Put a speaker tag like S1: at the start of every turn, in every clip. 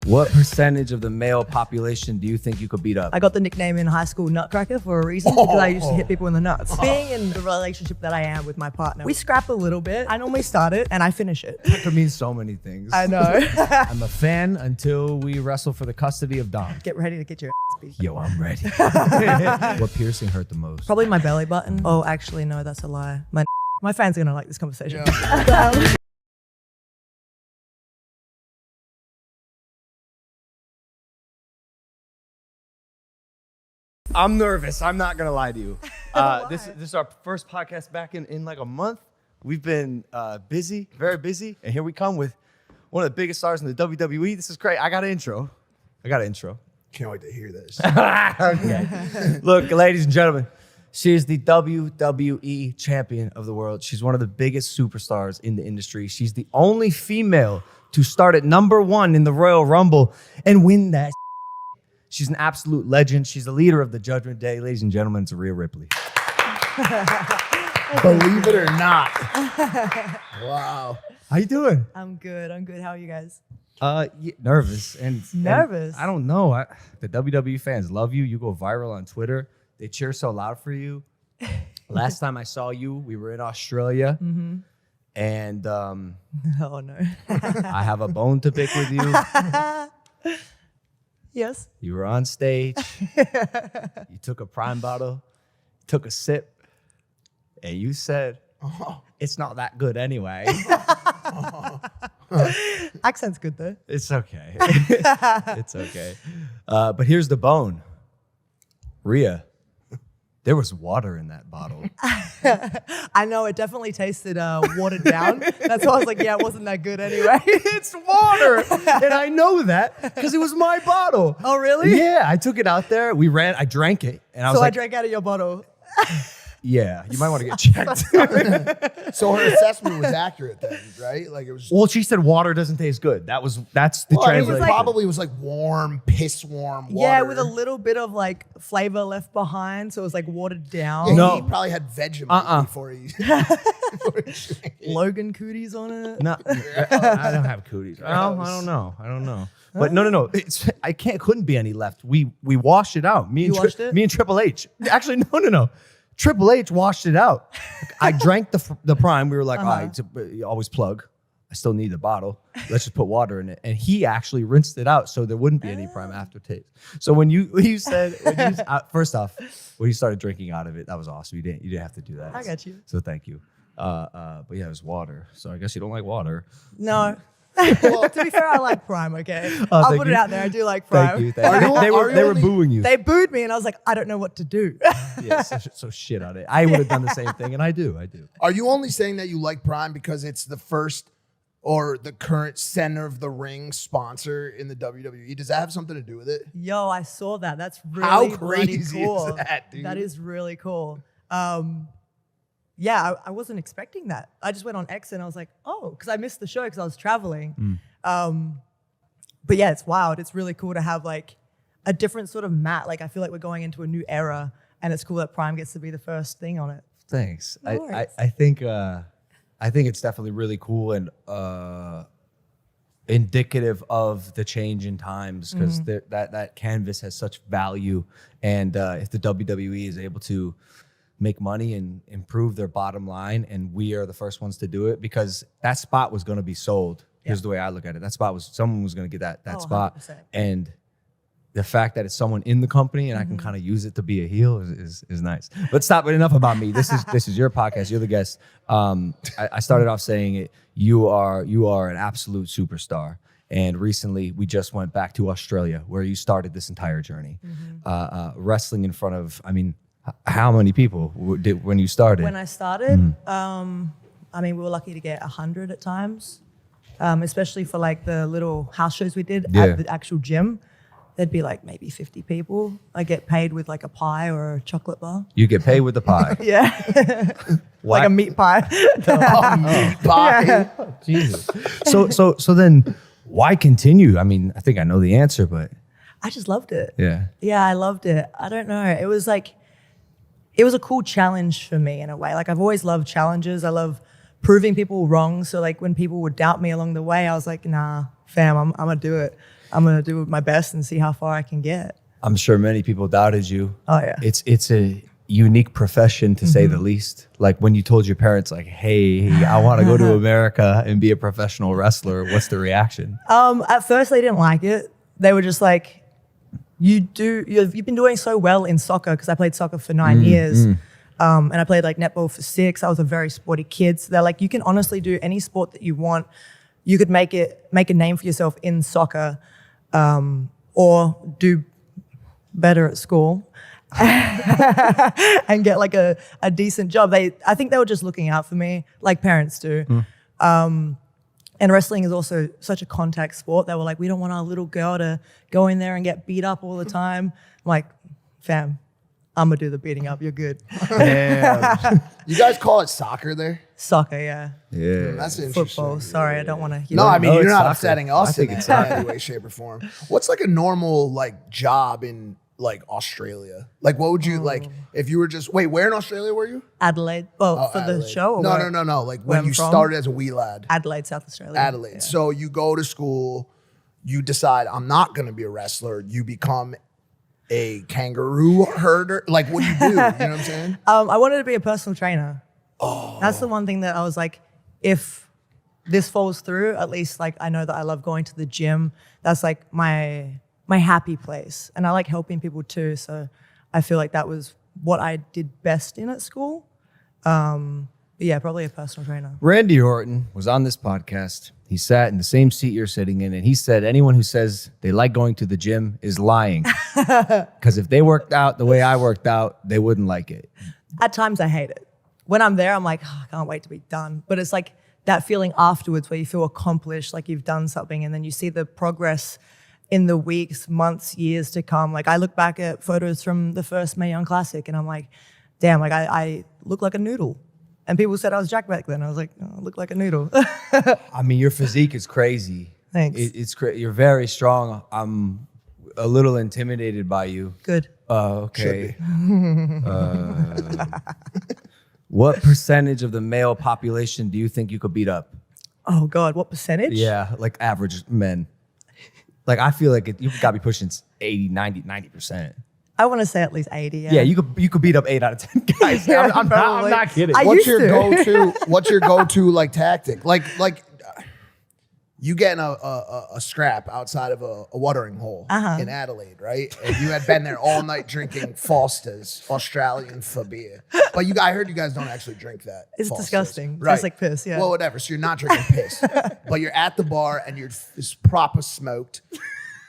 S1: What percentage of the male population do you think you could beat up?
S2: I got the nickname in high school Nutcracker for a reason because I used to hit people in the nuts. Being in the relationship that I am with my partner, we scrap a little bit. I normally start it and I finish it.
S1: That could mean so many things.
S2: I know.
S1: I'm a fan until we wrestle for the custody of Dom.
S2: Get ready to get your ass beat.
S1: Yo, I'm ready. What piercing hurt the most?
S2: Probably my belly button. Oh, actually, no, that's a lie. My fans are gonna like this conversation.
S3: Yeah.
S1: I'm nervous. I'm not gonna lie to you. This is our first podcast back in like a month. We've been busy, very busy, and here we come with one of the biggest stars in the WWE. This is great. I got an intro.
S3: Can't wait to hear this.
S1: Okay. Look, ladies and gentlemen, she is the WWE champion of the world. She's one of the biggest superstars in the industry. She's the only female to start at #1 in the Royal Rumble and win that. She's an absolute legend. She's the leader of the Judgment Day. Ladies and gentlemen, it's Rhea Ripley.
S3: Believe it or not. Wow.
S1: How you doing?
S2: I'm good. How are you guys?
S1: Yeah, nervous. And
S2: Nervous?
S1: I don't know. The WWE fans love you. You go viral on Twitter. They cheer so loud for you. Last time I saw you, we were in Australia. Mm-hmm. And
S2: Oh, no.
S1: I have a bone to pick with you.
S2: Yes.
S1: You were on stage. You took a Prime bottle, took a sip, and you said, it's not that good anyway.
S2: Accent's good, though.
S1: It's okay. It's okay. But here's the bone. Rhea, there was water in that bottle.
S2: I know, it definitely tasted watered down. That's why I was like, yeah, it wasn't that good anyway.
S1: It's water. And I know that because it was my bottle.
S2: Oh, really?
S1: Yeah, I took it out there. I drank it. And I was
S2: So
S1: like,
S2: I drank out of your bottle.
S1: yeah, you might want to get checked.
S3: So her assessment was accurate then, right? Like it was.
S1: Well, she said water doesn't taste good. That's the
S3: Well, I mean,
S1: translation.
S3: it probably was like warm, piss warm water.
S2: Yeah, with a little bit of like flavor left behind. So it was like watered down.
S3: Yeah,
S1: No.
S3: he probably had Vegemite before he. before he drank it.
S2: Logan cooties on it.
S1: No, I don't have cooties. I don't know. But no. I couldn't be any left. We washed it out. Me and Triple H. Actually, no. Triple H washed it out. I drank the Prime. We were like, all right, you always plug. I still need the bottle. Let's just put water in it. And he actually rinsed it out so there wouldn't be any Prime aftertaste. So when you said, first off, when you started drinking out of it, that was awesome. You didn't have to do that.
S2: I got you.
S1: So thank you. But yeah, it was water. So I guess you don't like water.
S2: No. Well, to be fair, I like Prime, okay? I'll put it out there. I do like Prime.
S1: Thank you. They were booing you.
S2: They booed me and I was like, I don't know what to do.
S1: Yeah, so shit on it. I would have done the same thing, and I do.
S3: Are you only saying that you like Prime because it's the first or the current center of the ring sponsor in the WWE? Does that have something to do with it?
S2: Yo, I saw that. That's really
S3: How
S2: bloody
S3: crazy
S2: cool.
S3: is that, dude?
S2: That is really cool. Yeah, I wasn't expecting that. I just went on X and I was like, oh, because I missed the show because I was traveling. But yeah, it's wild. It's really cool to have like a different sort of mat. Like I feel like we're going into a new era and it's cool that Prime gets to be the first thing on it.
S1: Thanks.
S2: No worries.
S1: I think it's definitely really cool and indicative of the change in times because that canvas has such value. And if the WWE is able to make money and improve their bottom line, and we are the first ones to do it because that spot was going to be sold. Here's the way I look at it. That spot someone was going to get that spot.
S2: 100%.
S1: And the fact that it's someone in the company and I can kind of use it to be a heel is nice. But stop, enough about me. This is your podcast. You're the guest. I started off saying it. You are an absolute superstar. And recently we just went back to Australia where you started this entire journey. Wrestling in front of, how many people did when you started?
S2: When I started, we were lucky to get 100 at times, especially for like the little house shows we did at the actual gym. There'd be like maybe 50 people. I get paid with like a pie or a chocolate bar.
S1: You get paid with the pie.
S2: Yeah. Like a meat pie.
S3: Meat pie.
S2: Yeah.
S1: Oh, Jesus. So then why continue? I think I know the answer, but
S2: I just loved it.
S1: yeah.
S2: Yeah, I loved it. I don't know. It was a cool challenge for me in a way. Like I've always loved challenges. I love proving people wrong. So like when people would doubt me along the way, I was like, nah, fam, I'm gonna do it. I'm going to do my best and see how far I can get.
S1: I'm sure many people doubted you.
S2: Oh, yeah.
S1: It's a unique profession, to say the least. Like, when you told your parents, like, hey, I want to go to America and be a professional wrestler, what's the reaction?
S2: At first, they didn't like it. They were just like, you've been doing so well in soccer, because I played soccer for 9 years. And I played like netball for 6. I was a very sporty kid. So they're like, you can honestly do any sport that you want. You could make a name for yourself in soccer, or do better at school and get like a decent job. I think they were just looking out for me, like parents do. And wrestling is also such a contact sport. They were like, we don't want our little girl to go in there and get beat up all the time. I'm like, fam, I'm gonna do the beating up. You're good.
S3: Damn. You guys call it soccer there?
S2: Soccer, yeah.
S1: Yeah.
S3: That's interesting.
S2: Football. Sorry, I don't want to.
S3: No, I mean,
S1: No,
S3: you're
S1: it's
S3: not
S1: soccer.
S3: upsetting
S1: I
S3: us
S1: think
S3: in
S1: it's
S3: any way, shape, or form. What's like a normal like job in like Australia? Like, what would you like if you were just where in Australia were you?
S2: Adelaide. Oh, for
S3: Adelaide.
S2: the show? Or
S3: No,
S2: where?
S3: no. Like
S2: Where
S3: when
S2: I'm
S3: you
S2: from?
S3: started as a wee lad.
S2: Adelaide, South Australia.
S3: Adelaide.
S2: Yeah.
S3: So you go to school, you decide I'm not going to be a wrestler. You become a kangaroo herder. Like, what do you do? You know what I'm saying?
S2: I wanted to be a personal trainer. Oh. That's the one thing that I was like, if this falls through, at least like I know that I love going to the gym. That's like my happy place. And I like helping people too. So I feel like that was what I did best in at school. But yeah, probably a personal trainer.
S1: Randy Orton was on this podcast. He sat in the same seat you're sitting in, and he said anyone who says they like going to the gym is lying. Because if they worked out the way I worked out, they wouldn't like it.
S2: At times I hate it. When I'm there, I'm like, oh, I can't wait to be done. But it's like that feeling afterwards where you feel accomplished, like you've done something, and then you see the progress in the weeks, months, years to come. Like I look back at photos from the first Mae Young Classic, and I'm like, damn, like I look like a noodle. And people said I was Jack back then. I was like, no, I look like a noodle.
S1: I mean, your physique is crazy.
S2: Thanks.
S1: It's You're very strong. I'm a little intimidated by you.
S2: Good.
S1: Okay. What percentage of the male population do you think you could beat up?
S2: Oh God, what percentage?
S1: Yeah, like average men. Like, I feel like you got to be pushing 80, 90%.
S2: I want to say at least 80.
S1: Yeah, you could beat up 8 out of 10 guys.
S2: Yeah,
S1: I'm
S2: probably.
S1: not kidding.
S3: What's your go-to? What's your go-to like tactic? Like you get in a scrap outside of a watering hole in Adelaide, right? And you had been there all night drinking Foster's Australian for beer. But I heard you guys don't actually drink that.
S2: It's
S3: Foster's.
S2: disgusting.
S3: Right.
S2: Tastes like piss, yeah.
S3: Well, whatever. So you're not drinking piss, but you're at the bar and it's proper smoked.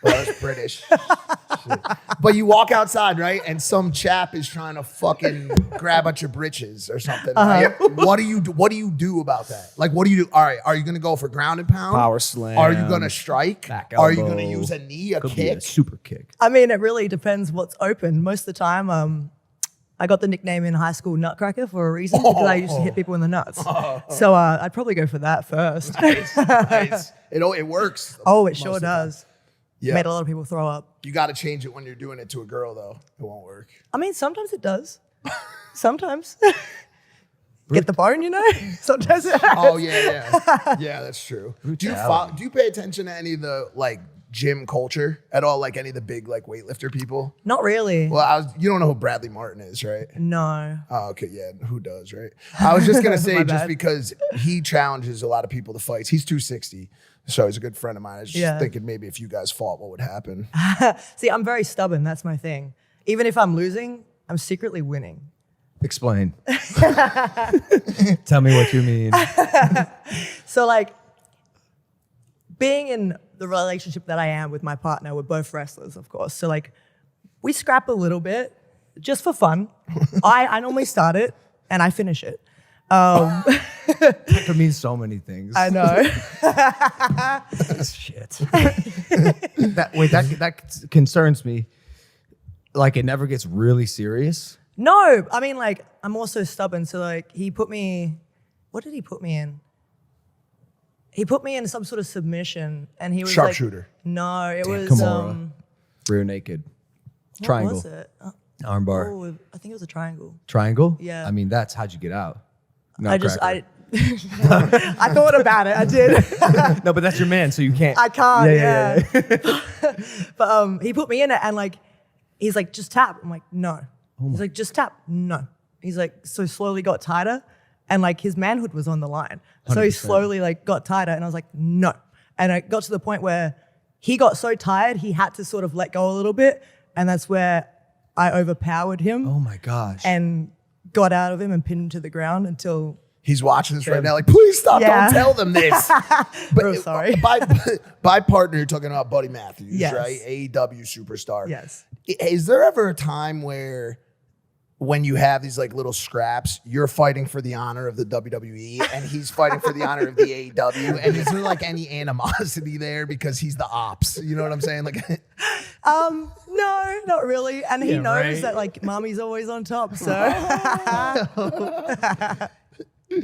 S3: Well, that's British. Shit. But you walk outside, right? And some chap is trying to fucking grab at your britches or something. Right? What do you do about that? Like, what do you do? All right, are you gonna go for ground and pound?
S1: Power slam.
S3: Are you gonna strike?
S1: Back
S3: Are you
S1: elbow.
S3: gonna use a knee, a
S1: Could be
S3: kick?
S1: a super kick.
S2: I mean, it really depends what's open. Most of the time, I got the nickname in high school Nutcracker for a reason because I used to hit people in the nuts. So I'd probably go for that first.
S3: Nice. It works.
S2: Oh, it
S3: most
S2: sure
S3: of the time.
S2: does.
S3: Yeah.
S2: Made a lot of people throw up.
S3: You got to change it when you're doing it to a girl, though. It won't work.
S2: I mean, sometimes it does. Sometimes. Get the bone, you know? Sometimes it happens.
S3: Oh yeah. Yeah, that's true. Do you pay attention to any of the like gym culture at all? Like any of the big like weightlifter people?
S2: Not really.
S3: Well, you don't know who Bradley Martin is, right?
S2: No.
S3: Oh, okay, yeah. Who does, right? I was just gonna say
S2: My
S3: just
S2: bad.
S3: because he challenges a lot of people to fights. He's 260, so he's a good friend of mine. I was just thinking maybe if you guys fought, what would happen?
S2: See, I'm very stubborn. That's my thing. Even if I'm losing, I'm secretly winning.
S1: Explain. Tell me what you mean.
S2: So like being in the relationship that I am with my partner, we're both wrestlers, of course. So like we scrap a little bit just for fun. I normally start it and I finish it.
S1: That could mean so many things.
S2: I know.
S1: Shit. That concerns me. Like, it never gets really serious.
S2: No, I mean like I'm also stubborn. So like he put me, what did he put me in? He put me in some sort of submission and he was
S3: Sharpshooter.
S2: Like, no, it was
S1: Kimura. Rear naked.
S2: what
S1: Triangle.
S2: was it?
S1: Armbar.
S2: Oh, I think it was a triangle.
S1: Triangle?
S2: Yeah.
S1: I mean, how'd you get out?
S2: I I thought about it. I did.
S1: No, but that's your man, so you can't.
S2: I can't.
S1: Yeah.
S2: But he put me in it, and like, he's like, just tap. I'm like, no. He's like, just tap. No. He's like, so slowly got tighter, and like his manhood was on the line. So he
S1: 100%.
S2: slowly like got tighter, and I was like, no. And it got to the point where he got so tired, he had to sort of let go a little bit, and that's where I overpowered him.
S1: Oh my gosh.
S2: And got out of him and pinned him to the ground until.
S3: He's watching this right now, like, please stop!
S2: Yeah.
S3: Don't tell them this. But
S2: Bro, sorry.
S3: By partner, you're talking about Buddy Matthews,
S2: Yes.
S3: right? AEW superstar.
S2: Yes.
S3: Is there ever a time where, when you have these like little scraps, you're fighting for the honor of the WWE and he's fighting for the honor of the AEW? And is there like any animosity there because he's the ops? You know what I'm saying? Like,
S2: No, not really. And he
S1: Yeah,
S2: knows
S1: right.
S2: that like mommy's always on top. So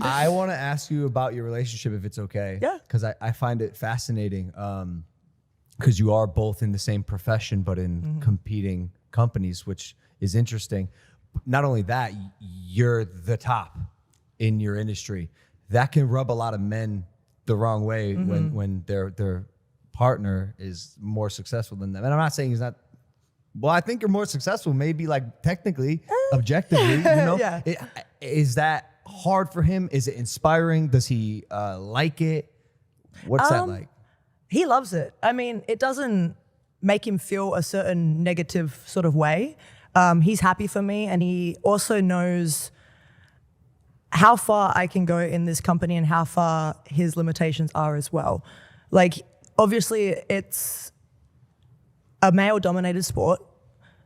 S1: I want to ask you about your relationship, if it's okay.
S2: Yeah.
S1: Because I find it fascinating. Because you are both in the same profession, but in competing companies, which is interesting. Not only that, you're the top in your industry. That can rub a lot of men the wrong way when their partner is more successful than them. And I'm not saying he's not. Well, I think you're more successful, maybe like technically, objectively. You know,
S2: Yeah.
S1: Is that hard for him? Is it inspiring? Does he like it? What's that like?
S2: he loves it. I mean, it doesn't make him feel a certain negative sort of way. He's happy for me, and he also knows how far I can go in this company and how far his limitations are as well. Like, obviously, it's a male-dominated sport,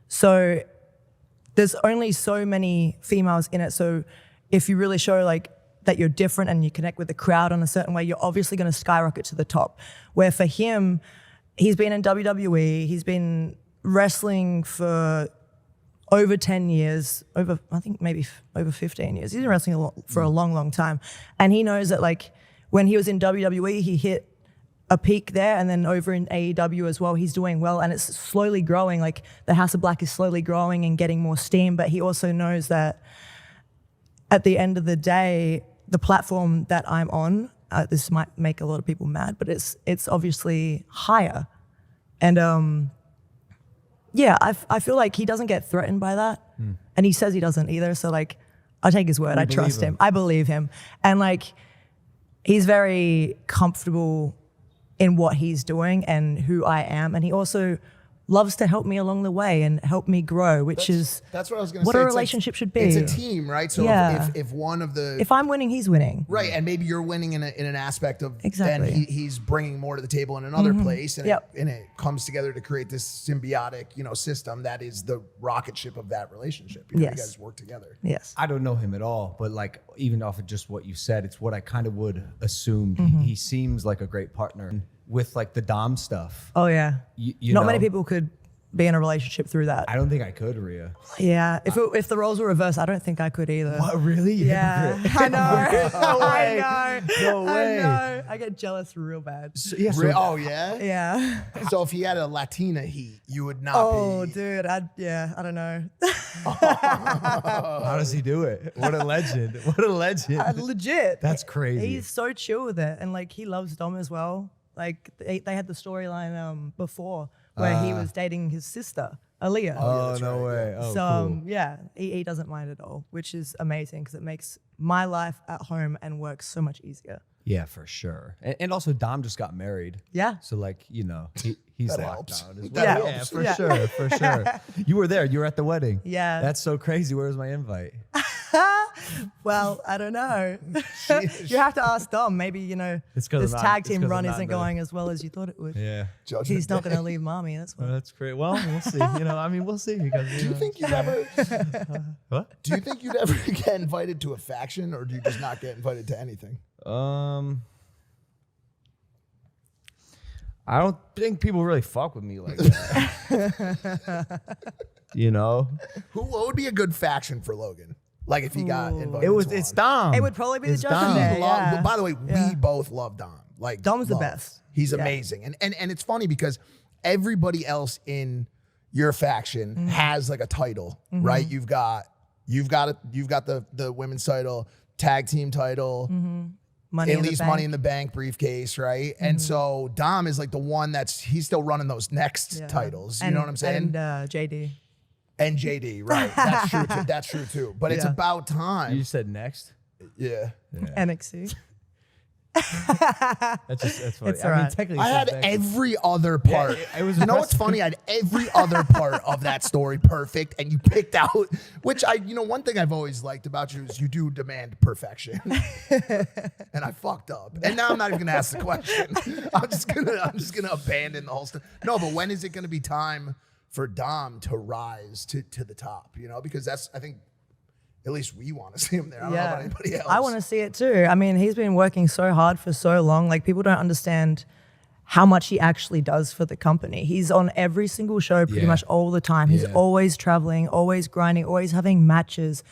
S2: so there's only so many females in it. So if you really show like that you're different and you connect with the crowd in a certain way, you're obviously going to skyrocket to the top. Where for him, he's been in WWE, he's been wrestling for over 10 years, I think maybe over 15 years. He's been wrestling for a long, long time. And he knows that like when he was in WWE, he hit a peak there, and then over in AEW as well, he's doing well, and it's slowly growing. Like the House of Black is slowly growing and getting more steam, but he also knows that at the end of the day, the platform that I'm on, this might make a lot of people mad, but it's obviously higher. And yeah, I feel like he doesn't get threatened by that. And he says he doesn't either. So like, I take his word. I trust him. I believe him. And like, he's very comfortable in what he's doing and who I am. And he also loves to help me along the way and help me grow, that's
S3: what I was going to say.
S2: What a relationship should be.
S3: It's a team, right? So
S2: Yeah.
S3: if one of the...
S2: If I'm winning, he's winning.
S3: Right, and maybe you're winning in an aspect of
S2: Exactly.
S3: then he's bringing more to the table in another place, and,
S2: Yep.
S3: it comes together to create this symbiotic, system that is the rocket ship of that relationship. You
S2: Yes.
S3: guys work together.
S2: Yes.
S1: I don't know him at all, but like even off of just what you said, it's what I kind of would assume. He seems like a great partner with like the Dom stuff.
S2: Oh yeah.
S1: You
S2: Not
S1: know,
S2: many people could be in a relationship through that.
S1: I don't think I could, Rhea.
S2: Yeah. If the roles were reversed, I don't think I could either.
S1: What, really? You
S2: Yeah.
S1: hypocrite.
S2: I know.
S1: No way.
S2: I know.
S1: No way.
S2: I know. I get jealous real bad.
S1: Yeah, so-
S3: Oh yeah.
S2: Yeah.
S3: So if he had a Latina heat, you would not
S2: Oh,
S3: be.
S2: dude. I don't know.
S1: How does he do it? What a legend. What a legend.
S2: Legit.
S1: That's crazy.
S2: He's so chill with it. And like, he loves Dom as well. Like they had the storyline before where he was dating his sister, Aaliyah.
S1: Oh, no way. Oh,
S2: So
S1: cool.
S2: yeah, he doesn't mind at all, which is amazing because it makes my life at home and work so much easier.
S1: Yeah, for sure. And also Dom just got married.
S2: Yeah.
S1: So like, he's
S3: That
S1: locked
S3: helps.
S1: down as well.
S3: That
S1: Yeah,
S3: helps.
S1: for
S2: Yeah.
S1: sure, for sure. You were there. You were at the wedding.
S2: Yeah.
S1: That's so crazy. Where's my invite?
S2: Well, I don't know. You have to ask Dom. Maybe,
S1: It's 'cause
S2: this
S1: I'm not-
S2: tag
S1: it's
S2: team
S1: 'cause
S2: run
S1: I'm not
S2: isn't
S1: there.
S2: going as well as you thought it would.
S1: Yeah.
S3: Judgment
S2: He's not
S3: Day.
S2: going to leave mommy. That's why.
S1: That's great. Well, we'll see. We'll see. Because,
S3: Do you think you'd ever?
S1: What?
S3: Do you think you'd ever get invited to a faction, or do you just not get invited to anything?
S1: I don't think people really fuck with me like that.
S3: What would be a good faction for Logan? Like if he got invited.
S1: It's Dom.
S2: It would probably be the
S1: It's
S2: Judgment
S1: Dom.
S2: Day. Yeah.
S3: By the way,
S2: Yeah.
S3: we both love Dom. Like
S2: Dom's the
S3: love.
S2: best.
S3: He's
S2: Yeah.
S3: amazing, and it's funny because everybody else in your faction
S2: Mm-hmm.
S3: has like a title, right? You've got the women's title. tag team title,
S2: Money
S3: at
S2: in the
S3: least
S2: bank.
S3: Money in the Bank briefcase, right? And so Dom is like the one he's still running those next titles. You know what I'm saying?
S2: And JD.
S3: And JD, right? That's true too. That's true too. But it's about time.
S1: You said next.
S3: Yeah.
S2: NXT.
S1: That's funny.
S2: It's all right.
S1: technically,
S3: I had
S1: it's next.
S3: every other part.
S1: it was
S3: You know what's funny? I had every other part of that story perfect, and you picked out, which one thing I've always liked about you is you do demand perfection, and I fucked up. And now I'm not even gonna ask the question. I'm just gonna abandon the whole stuff. No, but when is it gonna be time for Dom to rise to the top? Because that's, I think, at least we want to see him there. I don't know about anybody else.
S2: I want to see it too. I mean, he's been working so hard for so long. Like, people don't understand how much he actually does for the company. He's on every single show pretty much all the time. He's always traveling, always grinding, always having matches.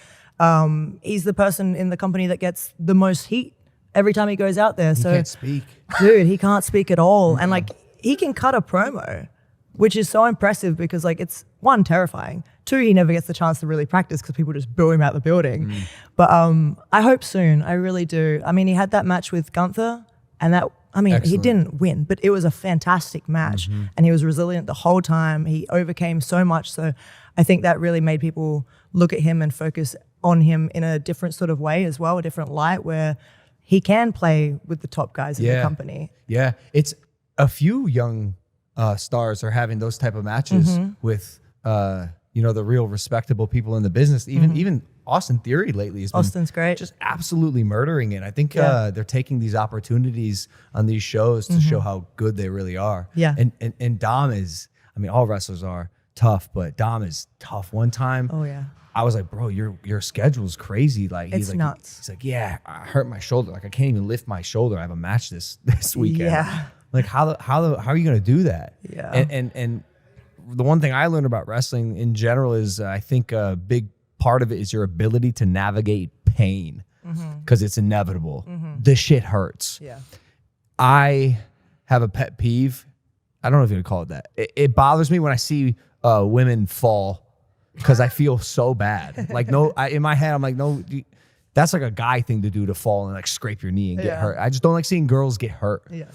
S2: He's the person in the company that gets the most heat every time he goes out there.
S1: He can't speak.
S2: Dude, he can't speak at all. And like, he can cut a promo, which is so impressive because like, it's one, terrifying. Two, he never gets the chance to really practice because people just boo him out the building. But I hope soon. I really do. I mean, he had that match with Gunther, and he didn't win, but it was a fantastic match, and he was resilient the whole time. He overcame so much. So I think that really made people look at him and focus on him in a different sort of way as well, a different light, where he can play with the top guys in the company.
S1: Yeah, it's a few young stars are having those type of matches with the real respectable people in the business. Even Austin Theory lately has been
S2: Austin's great.
S1: just absolutely murdering it. I think they're taking these opportunities on these shows to show how good they really are.
S2: Yeah.
S1: And Dom is, all wrestlers are tough, but Dom is tough. One time, I was like, bro, your schedule's crazy. Like,
S2: It's nuts.
S1: He's like, yeah, I hurt my shoulder. Like, I can't even lift my shoulder. I have a match this weekend.
S2: Yeah.
S1: Like, how are you gonna do that?
S2: Yeah.
S1: And the one thing I learned about wrestling in general is I think a big part of it is your ability to navigate pain, because it's inevitable. This shit hurts.
S2: Yeah.
S1: I have a pet peeve. I don't know if you would call it that. It bothers me when I see women fall, because I feel so bad. Like, in my head, I'm like, no, that's like a guy thing to do, to fall and like scrape your knee and get hurt. I just don't like seeing girls get hurt.
S2: Yeah.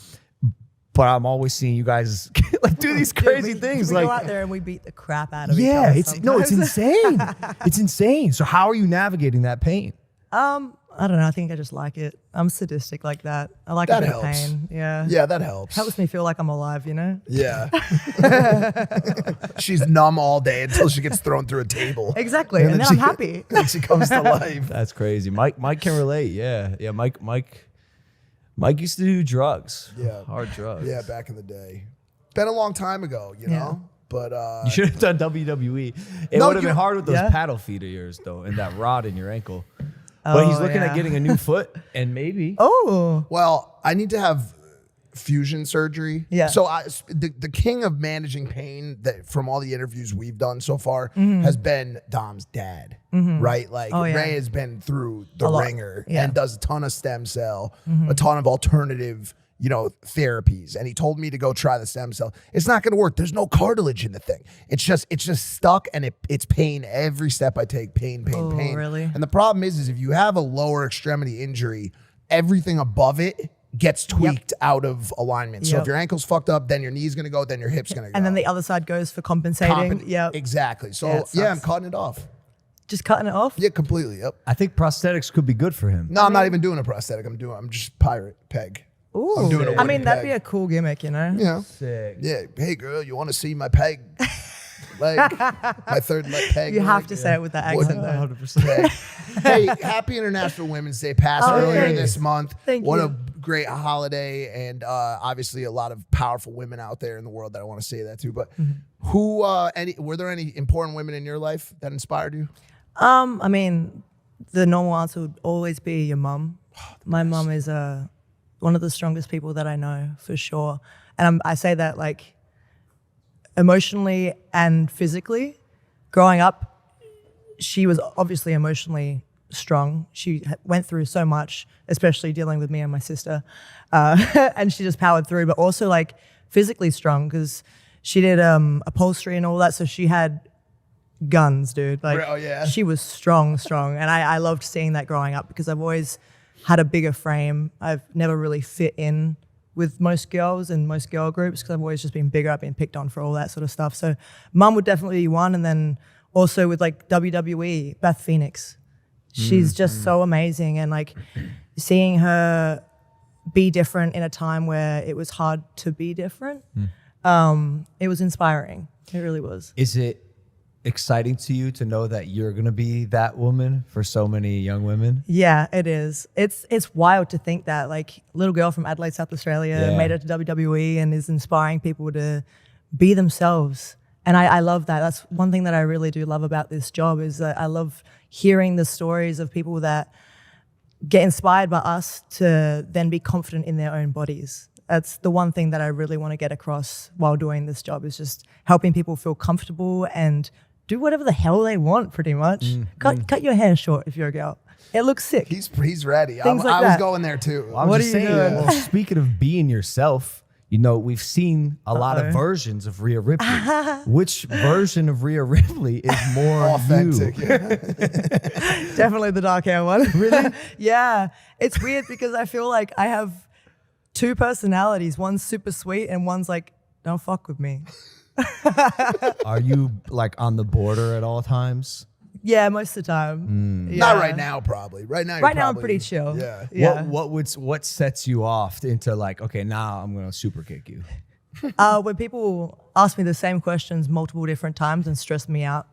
S1: But I'm always seeing you guys like do these crazy things.
S2: We
S1: like,
S2: go out there and we beat the crap out of each other.
S1: it's insane. It's insane. So how are you navigating that pain?
S2: I don't know. I think I just like it. I'm sadistic like that. I like
S3: That
S2: a bit
S3: helps.
S2: of pain. Yeah.
S3: Yeah, that helps.
S2: Helps me feel like I'm alive,
S3: Yeah. She's numb all day until she gets thrown through a table.
S2: Exactly. And then I'm happy.
S3: Then she comes to life.
S1: That's crazy. Mike can relate. Yeah. Mike used to do drugs.
S3: Yeah.
S1: Hard drugs.
S3: Yeah, back in the day. Been a long time ago, you know? But
S1: You should have done WWE. It
S3: No,
S1: would have been hard with those
S2: Yeah.
S1: paddle feet of yours, though, and that rod in your ankle. But he's looking at getting a new foot, and maybe.
S2: Oh.
S3: well, I need to have fusion surgery.
S2: Yeah.
S3: So the king of managing pain that from all the interviews we've done so far has been Dom's dad, right? Like Ray has been through the ringer and does a ton of stem cell, a ton of alternative, therapies. And he told me to go try the stem cell. It's not going to work. There's no cartilage in the thing. It's just stuck, and it's pain every step I take. Pain.
S2: Really?
S3: And the problem is if you have a lower extremity injury, everything above it gets tweaked out of alignment. So if your ankle's fucked up, then your knee's gonna go, then your hip's gonna go.
S2: And then the other side goes for compensating.
S3: Exactly. So I'm cutting it off.
S2: Just cutting it off?
S3: Yeah, completely. Yep.
S1: I think prosthetics could be good for him.
S3: No, I'm not even doing a prosthetic. I'm just pirate peg.
S2: Ooh.
S3: I'm doing a
S2: I mean,
S3: wooden
S2: that'd
S3: peg.
S2: be a cool gimmick,
S3: Yeah.
S1: Sick.
S3: Yeah. Hey girl, you want to see my peg leg? My third leg peg.
S2: You
S3: leg?
S2: have to say it with that accent, though.
S1: 100%.
S3: Hey, happy International Women's Day passed earlier
S2: yeah.
S3: this month.
S2: Thank
S3: what
S2: you.
S3: a great holiday, and obviously a lot of powerful women out there in the world that I want to say that to. But were there any important women in your life that inspired you?
S2: I mean, the normal answer would always be your mum. My mum is one of the strongest people that I know, for sure. And I say that like emotionally and physically. Growing up, she was obviously emotionally strong. She went through so much, especially dealing with me and my sister. And she just powered through, but also like physically strong because she did upholstery and all that. So she had guns, dude. Like,
S3: Oh, yeah.
S2: she was strong. And I loved seeing that growing up because I've always had a bigger frame. I've never really fit in with most girls and most girl groups because I've always just been bigger. I've been picked on for all that sort of stuff. So mum would definitely be one. And then also with like WWE, Beth Phoenix. She's just so amazing. And like seeing her be different in a time where it was hard to be different, it was inspiring. It really was.
S1: Is it exciting to you to know that you're going to be that woman for so many young women?
S2: Yeah, it is. It's wild to think that like little girl from Adelaide, South Australia made it to WWE and is inspiring people to be themselves. And I love that. That's one thing that I really do love about this job is that I love hearing the stories of people that get inspired by us to then be confident in their own bodies. That's the one thing that I really want to get across while doing this job is just helping people feel comfortable and do whatever the hell they want, pretty much. Cut your hair short if you're a girl. It looks sick.
S3: He's ready.
S2: Things like
S3: I was
S2: that.
S3: going there too.
S1: What are you saying, doing? Well, speaking of being yourself, you know, we've seen a lot of versions of Rhea Ripley. Which version of Rhea Ripley is more
S3: authentic?
S1: you?
S3: Yeah.
S2: Definitely the dark hair one.
S1: Really?
S2: Yeah. It's weird because I feel like I have two personalities. One's super sweet and one's like, don't fuck with me.
S1: Are you like on the border at all times?
S2: Yeah, most of the time. Yeah.
S3: Not right now, probably. Right now,
S2: Right now, I'm pretty chill.
S3: Yeah.
S2: Yeah.
S1: What sets you off into like, okay, now I'm gonna super kick you?
S2: When people ask me the same questions multiple different times and stress me out.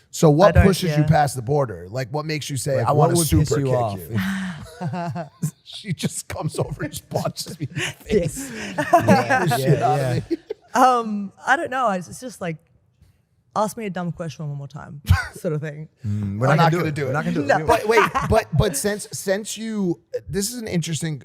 S3: So what
S2: don't-
S3: pushes you
S2: yeah.
S3: past the border? Like what makes you say,
S1: Like,
S3: I want
S1: what
S3: to
S1: would
S3: super
S1: piss you
S3: kick
S1: off?
S3: you? She just comes over and just punches me in the face.
S2: Yes.
S3: The shit out of me.
S2: I don't know. It's just like, ask me a dumb question one more time, sort of thing.
S1: We're
S3: not gonna do it.
S1: We're not gonna do it.
S2: No.
S3: But wait, but since you, this is an interesting,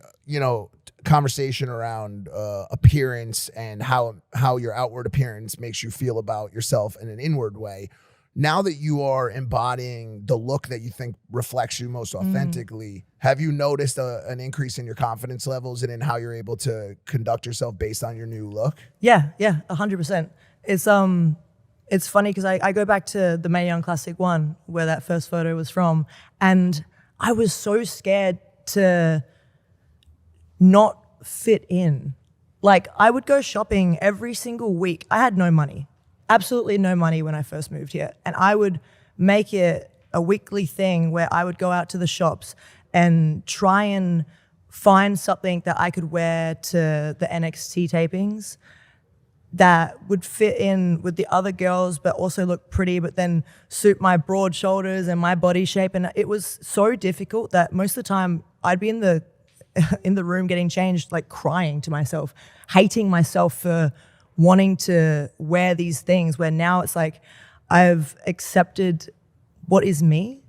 S3: conversation around appearance and how your outward appearance makes you feel about yourself in an inward way. Now that you are embodying the look that you think reflects you most authentically, have you noticed an increase in your confidence levels and in how you're able to conduct yourself based on your new look?
S2: Yeah, 100%. It's funny because I go back to the Mae Young Classic 1 where that first photo was from, and I was so scared to not fit in. Like I would go shopping every single week. I had no money, absolutely no money when I first moved here, and I would make it a weekly thing where I would go out to the shops and try and find something that I could wear to the NXT tapings that would fit in with the other girls but also look pretty but then suit my broad shoulders and my body shape. And it was so difficult that most of the time I'd be in the room getting changed, like crying to myself, hating myself for wanting to wear these things, where now it's like I've accepted what is me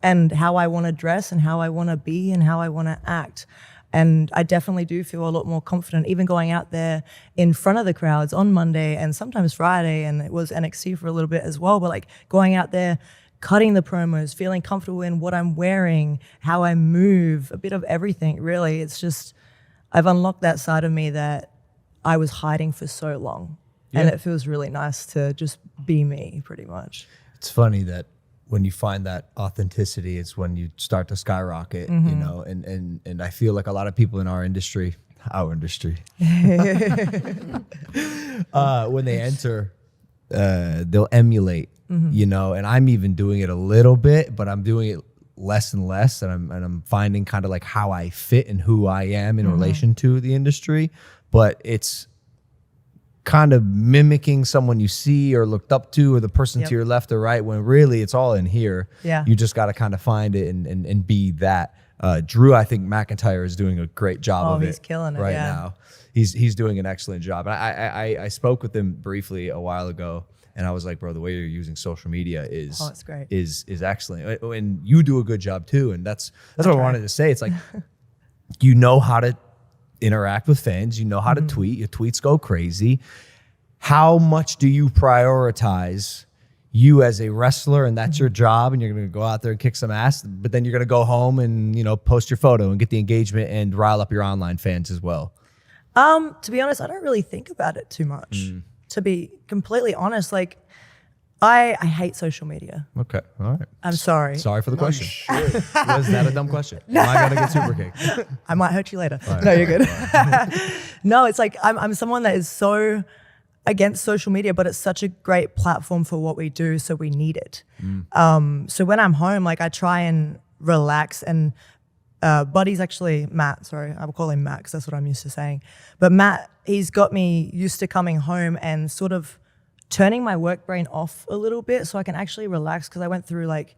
S2: and how I want to dress and how I want to be and how I want to act. And I definitely do feel a lot more confident, even going out there in front of the crowds on Monday and sometimes Friday, and it was NXT for a little bit as well, but like going out there, cutting the promos, feeling comfortable in what I'm wearing, how I move, a bit of everything, really. It's just, I've unlocked that side of me that I was hiding for so long. Yeah. And it feels really nice to just be me, pretty much.
S1: It's funny that when you find that authenticity, it's when you start to skyrocket, you know, and I feel like a lot of people in our industry, when they enter, they'll emulate, you know, and I'm even doing it a little bit, but I'm doing it less and less, and I'm finding kind of like how I fit and who I am in relation to the industry, but it's kind of mimicking someone you see or looked up to, or the person to your left or right, when really it's all in here.
S2: Yeah.
S1: You just got to kind of find it and be that. Drew, I think McIntyre is doing a great job of it.
S2: He's killing it
S1: right now. He's doing an excellent job. And I spoke with him briefly a while ago, and I was like, bro, the way you're using social media is
S2: it's great.
S1: is excellent. And you do a good job too. And that's what I wanted to say. It's like, you know how to interact with fans, you know how to tweet, your tweets go crazy. How much do you prioritize you as a wrestler, and that's your job, and you're gonna go out there and kick some ass, but then you're gonna go home and, you know, post your photo and get the engagement and rile up your online fans as well?
S2: To be honest, I don't really think about it too much. To be completely honest, like I hate social media.
S1: Okay, all right.
S2: I'm sorry.
S1: Sorry for the question. Was that a dumb question? Am I gonna get super kicked?
S2: I might hurt you later.
S1: Right,
S2: no, you're good.
S1: right.
S2: No, it's like I'm someone that is so against social media, but it's such a great platform for what we do, so we need it. So when I'm home, like I try and relax, and Buddy's actually Matt, sorry, I will call him Matt because that's what I'm used to saying. But Matt, he's got me used to coming home and sort of turning my work brain off a little bit so I can actually relax, because I went through like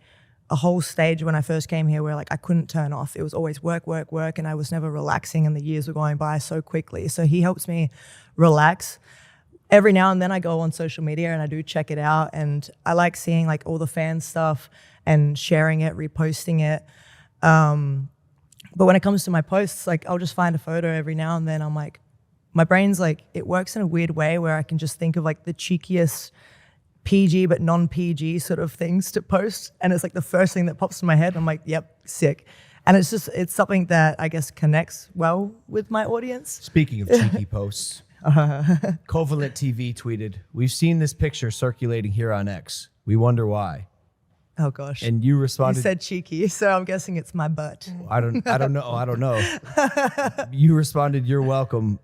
S2: a whole stage when I first came here where like I couldn't turn off. It was always work, work, work, and I was never relaxing, and the years were going by so quickly. So he helps me relax. Every now and then I go on social media and I do check it out, and I like seeing like all the fan stuff and sharing it, reposting it. But when it comes to my posts, like I'll just find a photo every now and then. I'm like, my brain's like, it works in a weird way where I can just think of like the cheekiest PG but non-PG sort of things to post. And it's like the first thing that pops in my head. I'm like, yep, sick. And it's something that I guess connects well with my audience.
S1: Speaking of cheeky posts, Covalent TV tweeted, "We've seen this picture circulating here on X. We wonder why."
S2: Oh gosh.
S1: And you responded,
S2: You said cheeky, so I'm guessing it's my butt.
S1: I don't know. You responded, "You're welcome."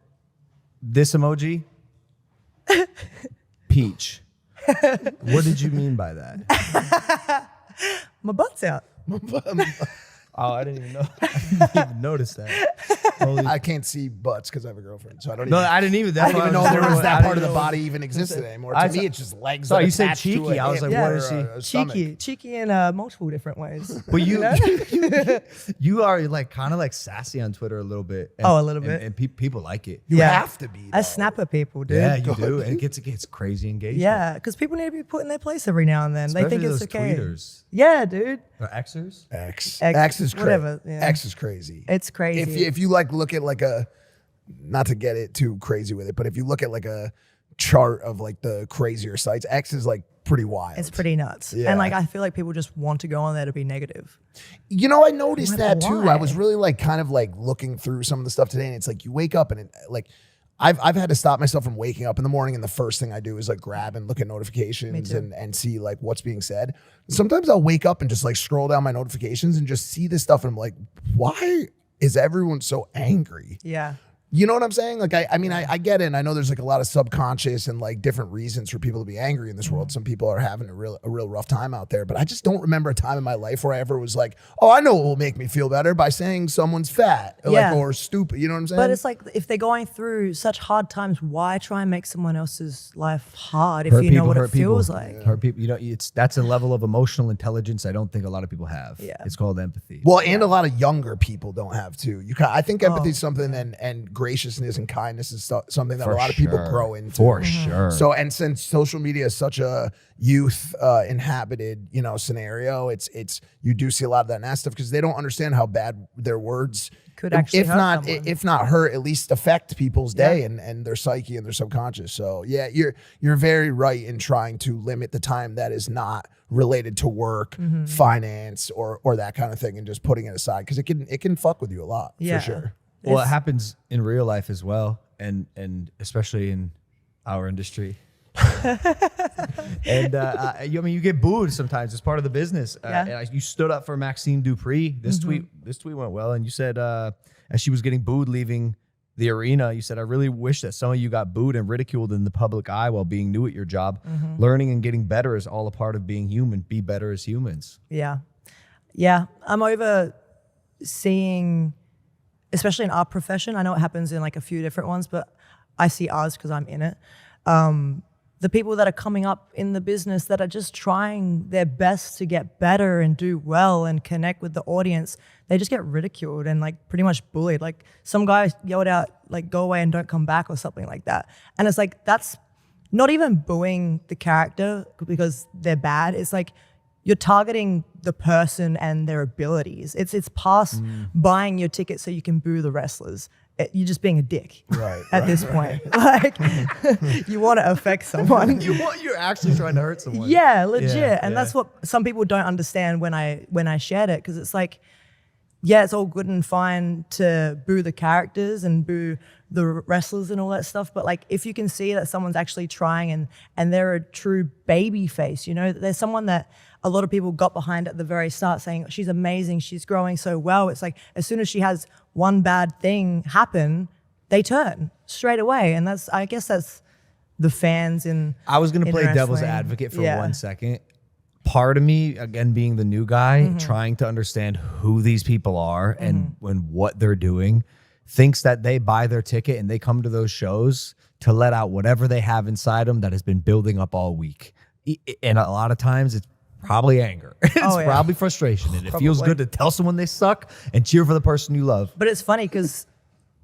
S1: This emoji? Peach. What did you mean by that?
S2: My butt's out.
S1: Oh, I didn't even know. I didn't even notice that.
S3: I can't see butts because I have a girlfriend, so I don't.
S1: No, I didn't even.
S3: I didn't even know there was that part of the
S1: know.
S3: body even existed anymore. To me, it's just legs.
S1: Sorry,
S3: that
S1: you said
S3: attach to
S1: cheeky.
S3: a
S1: I was
S3: hip
S1: like, what
S3: or
S1: is she?
S3: a stomach.
S2: Cheeky in multiple different ways.
S1: But you are like kind of like sassy on Twitter a little bit. And,
S2: Oh, a little bit.
S1: And people like it.
S3: You have to be.
S2: I
S3: though.
S2: snap at people, dude.
S1: Yeah, you do. And it gets crazy engagement.
S2: Yeah, because people need to be put in their place every now and then.
S1: Especially
S2: they think
S1: those
S2: it's okay.
S1: tweeters.
S2: Yeah, dude.
S1: Or Xers?
S3: X is crazy.
S2: whatever, yeah.
S3: X is crazy.
S2: It's crazy.
S3: If you like look at like a, not to get it too crazy with it, but if you look at like a chart of like the crazier sites, X is like pretty wild.
S2: It's pretty nuts.
S3: Yeah.
S2: And like I feel like people just want to go on there to be negative.
S3: You know, I noticed that too.
S2: Why?
S3: I was really like kind of like looking through some of the stuff today, and it's like you wake up and it, like I've had to stop myself from waking up in the morning, and the first thing I do is like grab and look at notifications and see like what's being said. Sometimes I'll wake up and just like scroll down my notifications and just see this stuff, and I'm like, why is everyone so angry?
S2: Yeah.
S3: You know what I'm saying? Like, I mean, I get it. And I know there's like a lot of subconscious and like different reasons for people to be angry in this world. Some people are having a real rough time out there, but I just don't remember a time in my life where I ever was like, oh, I know what will make me feel better by saying someone's fat or stupid. You know what I'm saying?
S2: But it's like if they're going through such hard times, why try and make someone else's life hard if
S1: Hurt
S2: you know
S1: people,
S2: what
S1: hurt
S2: it feels
S1: people.
S2: like?
S1: Hurt people. You know, that's a level of emotional intelligence I don't think a lot of people have.
S2: Yeah.
S1: It's called empathy.
S3: well, and a lot of younger people don't have too. I think empathy is something, and graciousness and kindness is something that
S1: For
S3: a lot of people
S1: sure.
S3: grow into.
S1: For sure.
S3: So, and since social media is such a youth inhabited, scenario, it's you do see a lot of that nasty stuff because they don't understand how bad their words
S2: Could actually
S3: if
S2: hurt
S3: not
S2: someone.
S3: if not hurt, at least affect people's day and their psyche and their subconscious. So yeah, you're very right in trying to limit the time that is not related to work, finance, or that kind of thing, and just putting it aside because it can fuck with you a lot
S2: Yeah.
S3: for sure.
S1: Well, it happens in real life as well, and especially in our industry. And I mean, you get booed sometimes. It's part of the business. And you stood up for Maxxine Dupri. This tweet went well, and you said as she was getting booed leaving the arena, you said, "I really wish that some of you got booed and ridiculed in the public eye while being new at your job. Learning and getting better is all a part of being human. Be better as humans."
S2: Yeah. I'm over seeing, especially in our profession, I know it happens in like a few different ones, but I see ours because I'm in it. The people that are coming up in the business that are just trying their best to get better and do well and connect with the audience, they just get ridiculed and like pretty much bullied. Like some guy yelled out like, "Go away and don't come back," or something like that. And it's like, that's not even booing the character because they're bad. It's like, you're targeting the person and their abilities. It's past buying your ticket so you can boo the wrestlers. You're just being a dick at this point. Like, you want to affect someone.
S1: You're actually trying to hurt someone.
S2: Yeah, legit. And that's what some people don't understand when I shared it, because it's like, yeah, it's all good and fine to boo the characters and boo the wrestlers and all that stuff. But like, if you can see that someone's actually trying and they're a true baby face, you know, there's someone that a lot of people got behind at the very start saying, she's amazing, she's growing so well. It's like, as soon as she has one bad thing happen, they turn straight away. And I guess that's the fans in
S1: I was going to play devil's
S2: wrestling.
S1: advocate for 1 second. Part of me, again, being the new guy, trying to understand who these people are and what they're doing, thinks that they buy their ticket and they come to those shows to let out whatever they have inside them that has been building up all week. And a lot of times it's probably anger. It's probably frustration. And it feels good to tell someone they suck and cheer for the person you love.
S2: But it's funny because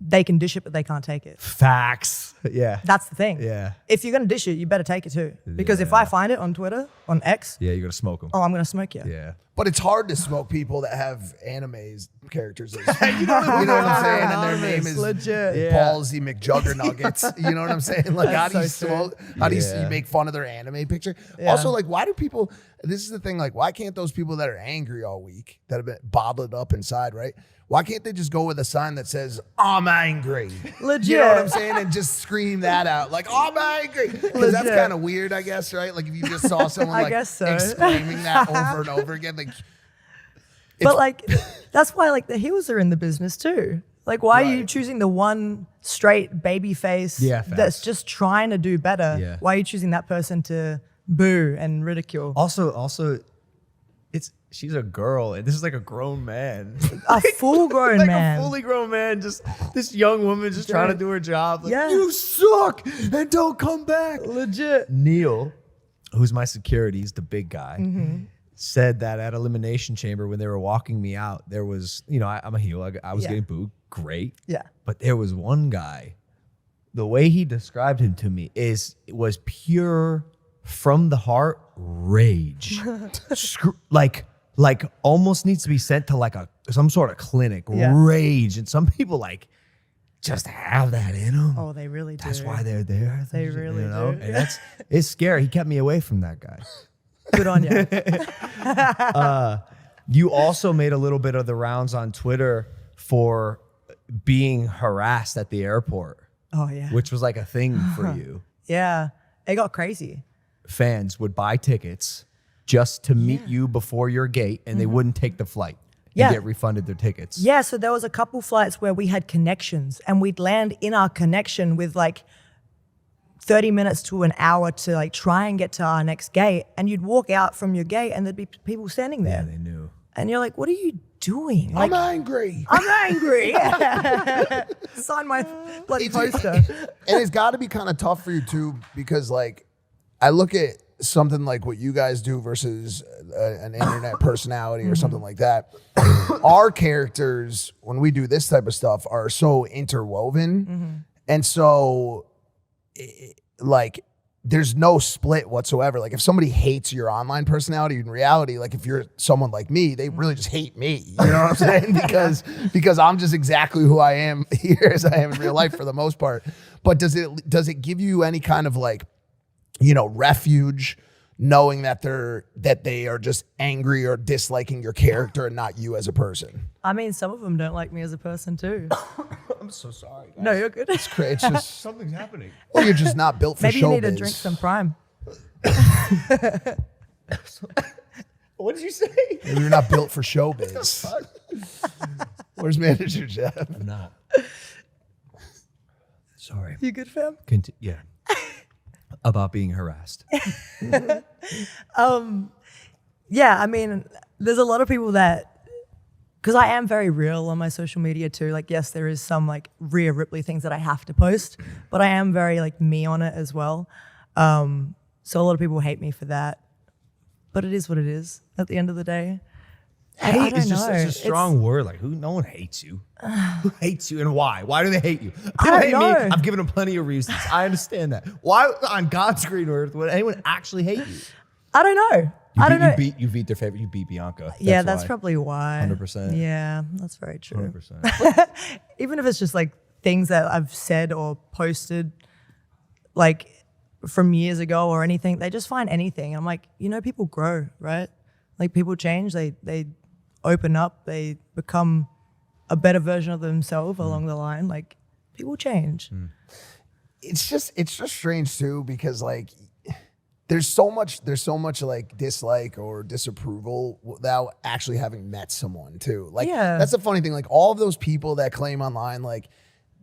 S2: they can dish it, but they can't take it.
S1: Facts. Yeah.
S2: That's the thing.
S1: Yeah.
S2: If you're going to dish it, you better take it too. Because if I find it on Twitter, on X,
S1: Yeah, you're going to smoke them.
S2: oh, I'm going to smoke you.
S1: Yeah.
S3: But it's hard to smoke people that have animes characters. You know what I'm saying? And their name is
S2: legit.
S3: Ballsy McJuggernuggets. You know what I'm saying? Like, how do you
S2: so true.
S3: smoke? How do you make fun of their anime picture?
S2: Yeah.
S3: Also, like, why do people? This is the thing. Like, why can't those people that are angry all week, that have been bottled up inside, right? Why can't they just go with a sign that says "I'm angry"?
S2: Legit.
S3: You know what I'm saying? And just scream that out, like "I'm angry," because that's kind of weird, I guess, right? Like if you just saw someone
S2: I
S3: like
S2: guess so.
S3: exclaiming that over and over again, like.
S2: But like, that's why like the heels are in the business too. Like, why are you choosing the one straight baby face that's just trying to do better?
S1: Yeah.
S2: Why are you choosing that person to boo and ridicule?
S1: Also, she's a girl, and this is like a grown man.
S2: A full-grown
S1: like
S2: man.
S1: a fully grown man, just this young woman just trying to do her job. Like,
S2: Yeah.
S1: you suck, and don't come back.
S2: Legit.
S1: Neil, who's my security, he's the big guy, said that at Elimination Chamber when they were walking me out, there was, you know, I'm a heel. I was getting booed. Great.
S2: Yeah.
S1: But there was one guy, the way he described him to me was pure from the heart rage. like almost needs to be sent to like some sort of clinic. Rage. And some people like just have that in them.
S2: Oh, they really do.
S1: That's why they're there.
S2: They really do.
S1: And it's scary. He kept me away from that guy.
S2: Good on you.
S1: You also made a little bit of the rounds on Twitter for being harassed at the airport.
S2: Oh, yeah.
S1: Which was like a thing for you.
S2: Yeah. It got crazy.
S1: Fans would buy tickets just to meet you before your gate, and they wouldn't take the flight and get refunded their tickets.
S2: Yeah, so there was a couple flights where we had connections, and we'd land in our connection with like 30 minutes to an hour to like try and get to our next gate, and you'd walk out from your gate and there'd be people standing there.
S1: Yeah, they knew.
S2: And you're like, what are you doing? Like,
S3: I'm angry.
S2: I'm angry. Sign my bloody poster.
S3: And it's got to be kind of tough for you too, because like I look at something like what you guys do versus an internet personality or something like that. Our characters, when we do this type of stuff, are so interwoven, and so like there's no split whatsoever. Like if somebody hates your online personality, in reality, like if you're someone like me, they really just hate me. You know what I'm saying? Because I'm just exactly who I am here as I am in real life for the most part. But does it give you any kind of like, you know, refuge, knowing that they are just angry or disliking your character and not you as a person?
S2: I mean, some of them don't like me as a person too.
S3: I'm so sorry, guys.
S2: No, you're good.
S3: It's just
S1: Something's happening.
S3: well, you're just not built for
S2: Maybe
S3: showbiz.
S2: you need to drink some Prime.
S1: What did you say?
S3: Maybe you're not built for showbiz. Where's manager Jeff?
S1: I'm not. Sorry.
S2: You good, fam?
S1: Yeah. About being harassed.
S2: Yeah, I mean, there's a lot of people that, because I am very real on my social media too. Like, yes, there is some like Rhea Ripley things that I have to post, but I am very like me on it as well. So a lot of people hate me for that, but it is what it is at the end of the day. I
S1: Hate
S2: don't
S1: is just
S2: know.
S1: such a strong word. Like, no one hates you. Who hates you and why? Why do they hate you? People
S2: I don't
S1: hate me.
S2: know.
S1: I've given them plenty of reasons. I understand that. Why on God's green earth would anyone actually hate you?
S2: I don't know. I don't know.
S1: You beat their favorite. You beat Bianca.
S2: That's
S1: why.
S2: probably why.
S1: 100%.
S2: Yeah, that's very true.
S1: 100%.
S2: Even if it's just like things that I've said or posted like from years ago or anything, they just find anything. I'm like, you know, people grow, right? Like people change, they open up, they become a better version of themselves along the line, like people change.
S3: It's just strange too, because like there's so much like dislike or disapproval without actually having met someone too. Like that's the funny thing. Like all of those people that claim online like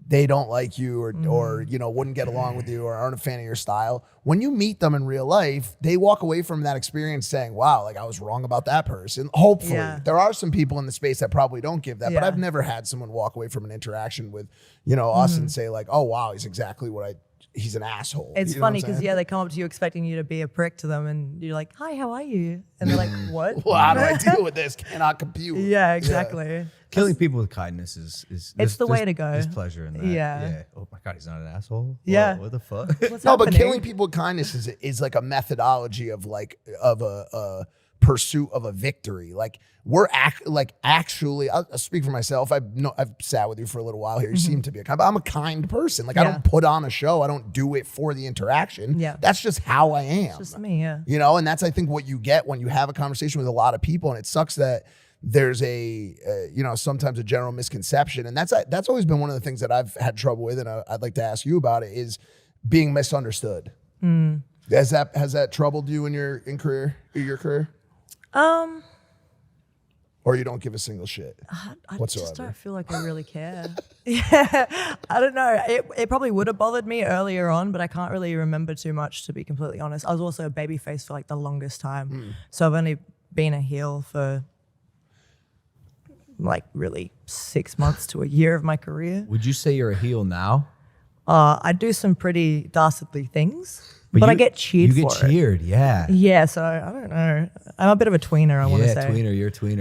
S3: they don't like you or you know wouldn't get along with you or aren't a fan of your style. When you meet them in real life, they walk away from that experience saying, "Wow, like I was wrong about that person." Hopefully, there are some people in the space that probably don't give that, but I've never had someone walk away from an interaction with us and say like, "Oh wow, he's exactly what he's an asshole."
S2: It's funny because they come up to you expecting you to be a prick to them, and you're like, "Hi, how are you?" And they're like, "What?
S3: Well, how do I deal with this? Cannot compute."
S2: Yeah, exactly.
S1: Killing people with kindness is
S2: it's the way to go.
S1: There's pleasure in that.
S2: Yeah.
S1: Oh my God, he's not an asshole.
S2: Yeah.
S1: Whoa, what the fuck?
S2: What's
S3: No, but
S2: happening?
S3: killing people with kindness is like a methodology of a pursuit of a victory. Like we're actually, I'll speak for myself. I've sat with you for a little while here. You seem to be I'm a kind person. Like I don't put on a show. I don't do it for the interaction.
S2: Yeah.
S3: That's just how I am.
S2: It's just me, yeah.
S3: You know, and that's I think what you get when you have a conversation with a lot of people, and it sucks that there's sometimes a general misconception, and that's always been one of the things that I've had trouble with, and I'd like to ask you about it, is being misunderstood. Has that troubled you in your career? Or you don't give a single shit
S2: I
S3: whatsoever?
S2: just don't feel like I really care. Yeah, I don't know. It probably would have bothered me earlier on, but I can't really remember too much, to be completely honest. I was also a babyface for like the longest time, so I've only been a heel for like really 6 months to a year of my career.
S1: Would you say you're a heel now?
S2: I do some pretty dastardly things, but I get cheered for it.
S1: You get cheered, yeah.
S2: Yeah, so I don't know. I'm a bit of a tweener, I want to say.
S1: Yeah, tweener, you're a tweener.